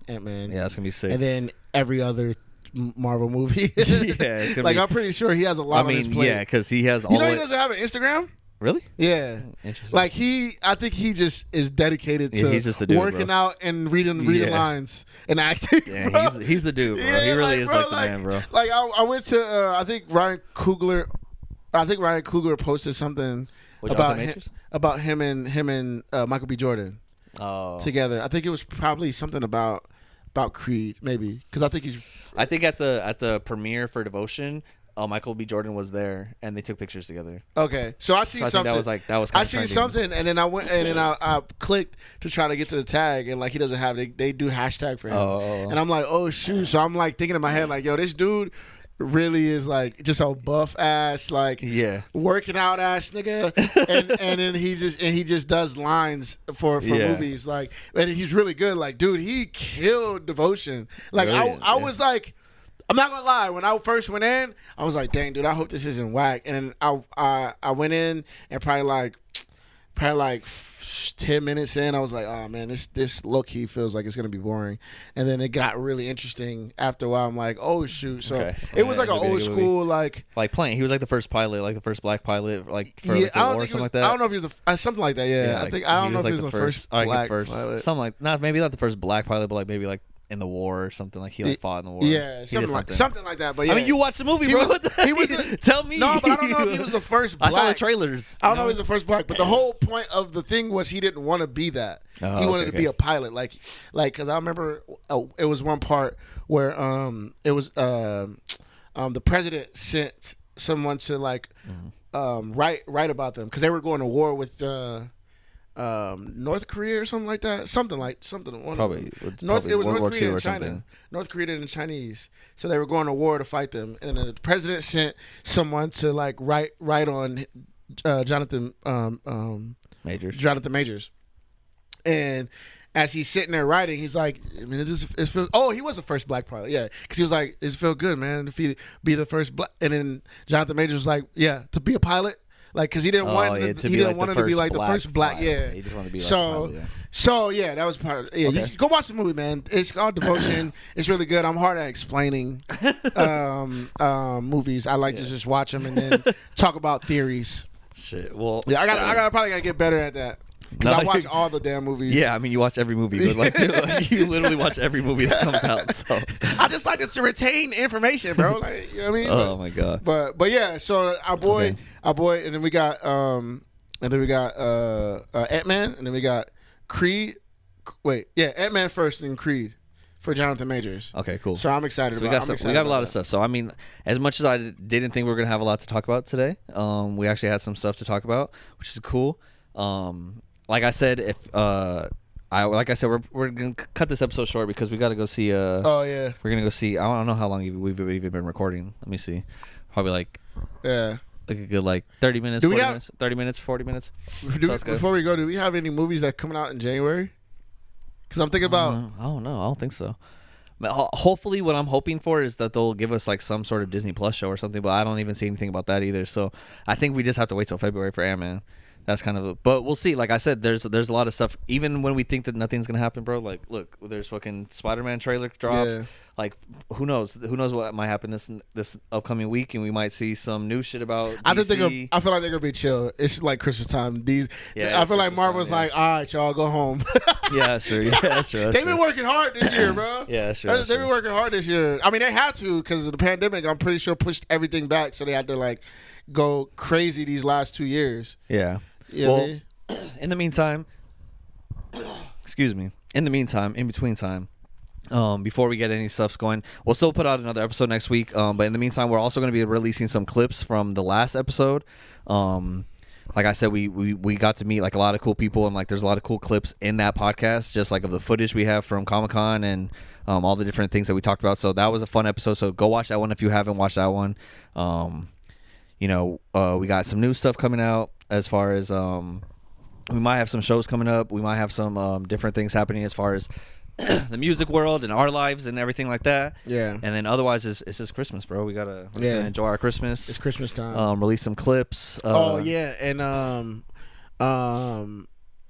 Ant-Man. Yeah, that's gonna be sick. And then every other Marvel movie. It's gonna like I'm pretty sure he has a lot on his plate. Yeah, because he has. He doesn't have an Instagram. Really? Yeah. Interesting. Like I think he just is dedicated to he's just the dude, working out and reading lines and acting. Yeah, he's the dude, bro. He really is like the man, bro. Like I went to I think Ryan Coogler posted something about him and Michael B. Jordan together. I think it was probably something about Creed, maybe, because I think at the premiere for Devotion, Michael B. Jordan was there and they took pictures together. Okay, so I seen something. That was. I seen something, and then I went and then I clicked to try to get to the tag, and like he doesn't have they do hashtag for him, and I'm like, oh shoot. So I'm like thinking in my head like, yo, this dude really is like just a buff ass, like working out ass nigga, and then he just does lines for movies, like, and he's really good. Like, dude, he killed Devotion. Like, I was like, I'm not gonna lie, when I first went in, I was like, dang, dude, I hope this isn't whack. And then I went in and probably like probably like 10 minutes in, I was like, oh man, this low key feels like it's gonna be boring. And then it got really interesting after a while. I'm like, oh shoot. So Okay. it was like an It'll be a old good school like playing. He was like the first pilot, like the first black pilot, like for yeah, like, the I don't war or think something was, like that. I don't know if he was something like that. Yeah, I like, think I don't know if he was the first black first pilot. something like maybe not the first black pilot, but like maybe like in the war or something. Like he like fought in the war. Yeah, He did something like that. But yeah, I mean, you watched the movie, He bro. was- What the he was heck? a- Tell me. No, but I don't know if he was the first I saw the black. trailers. I don't know if he was the first black, but the whole point of the thing was he didn't want to be that. Oh, He wanted okay, to be a pilot, like because I remember it was one part where it was the president sent someone to like write about them because they were going to war with North Korea or something like that. Something. Probably It was World War North Korea II and or China. something. North Korea and Chinese. So they were going to war to fight them, and the president sent someone to like write on Jonathan Majors, and as he's sitting there writing, he's like, I mean, it feels. Oh, he was the first black pilot, yeah, because he was like, it feel good, man, if he be the first black. And then Jonathan Majors was like, yeah, to be a pilot. Like, because he didn't want yeah, he to be didn't like want the it to be first like the black first black, pilot. yeah. He just wanted to be like so, the pilot, yeah. So yeah, that was part of. Yeah, Okay. you should go watch the movie, man. It's called Devotion. It's really good. I'm hard at explaining movies. I like to just watch them and then talk about theories. Shit. Well, Yeah, I probably gotta get better at that because No, I watch all the damn movies. yeah, I mean, you watch every movie, but like, dude, you literally watch every movie that comes out. So, I just like to retain information, bro. Like, you know what I mean? oh my god. But yeah, so our boy, and then we got Ant-Man, and then we got Creed. Wait, yeah, Ant-Man first, and then Creed for Jonathan Majors. Okay, cool. So I'm excited So we about. got I'm we got a lot of that. stuff. So I mean, as much as I didn't think we were gonna have a lot to talk about today, we actually had some stuff to talk about, which is cool. Like I said, we're gonna cut this episode short because we got to go see. Oh yeah, We're gonna go see. I don't know how long we've even been recording. Let me see. Probably like yeah. a good like 30 minutes. Do we 40 have- minutes. 30 minutes. 40 minutes. Sounds good. Before we go, do we have any movies that coming out in January? Because I'm thinking about. I don't know. I don't think so. But hopefully, what I'm hoping for is that they'll give us like some sort of Disney Plus show or something. But I don't even see anything about that either. So I think we just have to wait till February for Ant-Man. That's kind of. But we'll see. Like I said, there's a lot of stuff. Even when we think that nothing's gonna happen, bro. Like, look, there's fucking Spider-Man trailer drops. Yeah. Like, who knows? Who knows what might happen this upcoming week, and we might see some new shit about. I DC. think I feel like they're gonna be chill. It's like Christmas time. Yeah, I feel like Christmas Marvel's time, like, all right, y'all go home. Yeah, that's true. Yeah, that's true. That's They've been true. working hard this year, bro. Yeah, that's true. They've That's been true. working hard this year. I mean, they had to because of the pandemic. I'm pretty sure pushed everything back, so they had to like go crazy these last 2 years. Yeah. You know what I Well, mean? in the meantime, excuse me. In between time, before we get any stuff going, we'll still put out another episode next week. But in the meantime, we're also going to be releasing some clips from the last episode. Like I said, we got to meet like a lot of cool people, and like there's a lot of cool clips in that podcast, just like of the footage we have from Comic-Con and all the different things that we talked about. So that was a fun episode. So go watch that one if you haven't watched that one. We got some new stuff coming out as far as we might have some shows coming up. We might have some different things happening as far as the music world and our lives and everything like that. Yeah. And then otherwise, it's just Christmas, bro. We're just gonna enjoy our Christmas. It's Christmas time. Release some clips. Oh yeah, and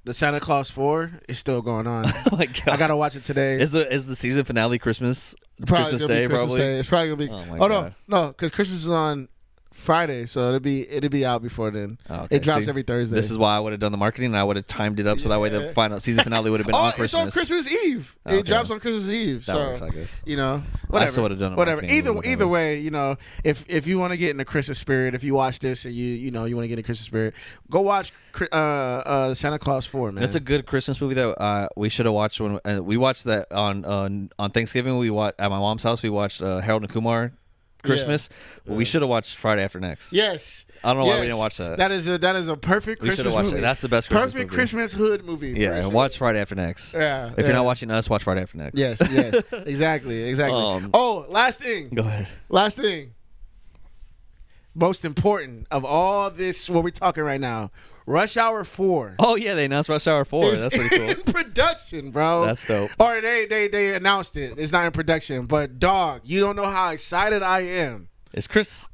the Santa Claus 4 is still going on. Oh my God. I gotta watch it today. Is the season finale Christmas Probably Christmas gonna be Day? Christmas Probably. Day. It's probably gonna be. Oh my no, God. no, because Christmas is on Friday, so it'll be out before then. Oh, okay. It drops See, every Thursday. This is why I would have done the marketing, and I would have timed it up so that way the Yeah. final season finale would have been on It's Christmas. on Christmas Eve. Okay. It drops on Christmas Eve. That so works, I guess. whatever. still would've done it whatever. marketing a little bit Either better. way, if you want to get in the Christmas spirit, if you watch this and you want to get in the Christmas spirit, go watch Santa Claus 4, man. That's a good Christmas movie that we should have watched when we watched that on Thanksgiving. We watched at my mom's house. We watched Harold and Kumar Christmas. Well, we should have watched Friday After Next. Yes. I don't know why we Yes. didn't watch that. That is a perfect We should Christmas have watched movie. it. That's the best Christmas perfect movie. Christmas hood movie. Yeah, for and sure. watch Friday After Next. Yeah. If you're not watching us, watch Friday After Next. Yes. Exactly. Um, Last thing. Go ahead. Last thing. Most important of all this, what we're talking right now, Rush Hour 4. Oh yeah, they announced Rush Hour 4. is That's pretty cool. in production, bro. That's dope. Or they announced it. It's not in production. But dog, you don't know how excited I am It's Chris.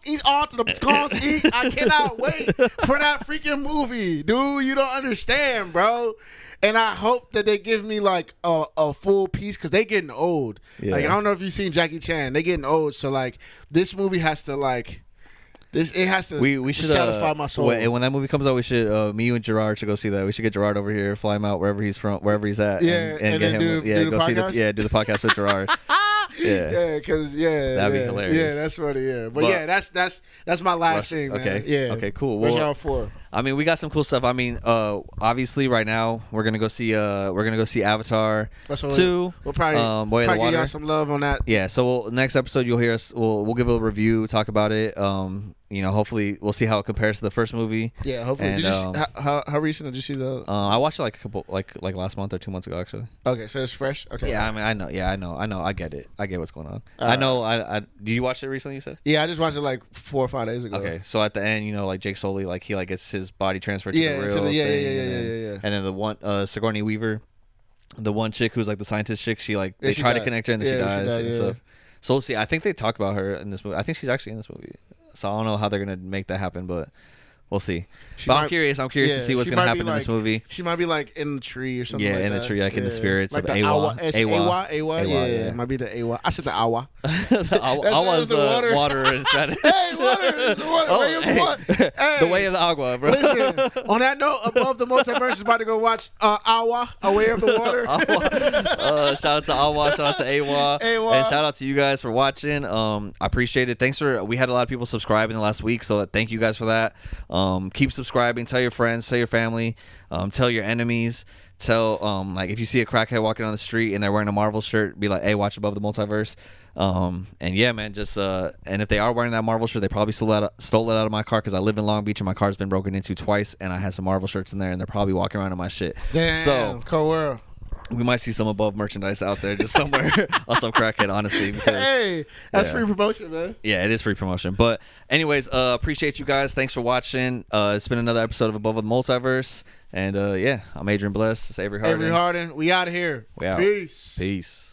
He's aunt the scones. I cannot wait for that freaking movie, dude. You don't understand, bro. And I hope that they give me like a full piece because they getting old. Yeah. Like I don't know if you've seen Jackie Chan. They getting old, so like this movie has to like this. It has to. We should satisfy my soul. When that movie comes out, we should me, you, and Gerard should go see that. We should get Gerard over here, fly him out wherever he's at. Yeah, and get then him. do the podcast? Do the podcast with Gerard. Yeah, because that'd be hilarious. Yeah, that's funny. Yeah, but yeah, that's my last thing, man. Okay, yeah. Okay, cool. What's Well, y'all for? I mean, we got some cool stuff. I mean, obviously, right now we're gonna go see Avatar 2. We'll probably Way of the give Water. y'all some love on that. Yeah. So next episode you'll hear us. We'll give a review, talk about it. Hopefully we'll see how it compares to the first movie. Yeah, hopefully. And, Did you how recent did you see the? I watched it like a couple like last month or 2 months ago actually. Okay, so it's fresh. Okay. Yeah, I mean, I know. Yeah, I know. I get it. I get what's going on. I know. Did you watch it recently? You said. Yeah, I just watched it like 4 or 5 days ago. Okay, so at the end, like Jake Sully, like he like gets his body transferred to Yeah, the to real the- yeah, thing, yeah, and yeah, then, yeah, yeah. And then the one Sigourney Weaver, the one chick who's like the scientist chick, she like they she try to died. connect her and then Yeah, she she dies died, and yeah. stuff. So we'll see. I think they talk about her in this movie. I think she's actually in this movie. So I don't know how they're gonna make that happen, but we'll see. But I'm curious to see what's gonna happen in this movie. She might be like in the tree or something. Yeah, like in that. the tree, like in the spirits like of the Awa. Awa. Awa, Yeah, yeah. it might be the Awa. I said the Awa. Awa is the the water. water in Spanish. Hey, water is the water. Oh, Way of the hey. water. Hey, The way of the agua, bro. Listen, on that note, Above the Multiverse is about to go watch Awa, A Way of the Water. Shout out to Awa, shout out to Awa, Awa. and shout out to you guys for watching. I appreciate it. We had a lot of people subscribe in the last week, so thank you guys for that. Keep subscribing. Tell your friends, tell your family, tell your enemies. Tell like if you see a crackhead walking on the street and they're wearing a Marvel shirt, be like, hey, watch Above the Multiverse. And yeah, man, just and if they are wearing that Marvel shirt, they probably stole it out of my car because I live in Long Beach and my car's been broken into twice, and I had some Marvel shirts in there, and they're probably walking around in my shit. Damn, So cold world. we might see some Above merchandise out there just somewhere on some crackhead, honestly. Because, Hey, that's yeah. free promotion, man. yeah, it is free promotion. But anyways, appreciate you guys. Thanks for watching. It's been another episode of Above the Multiverse. And yeah, I'm Adrian Blest. It's Avery Harden. Avery Harden, we out of here. We out. Peace. Peace.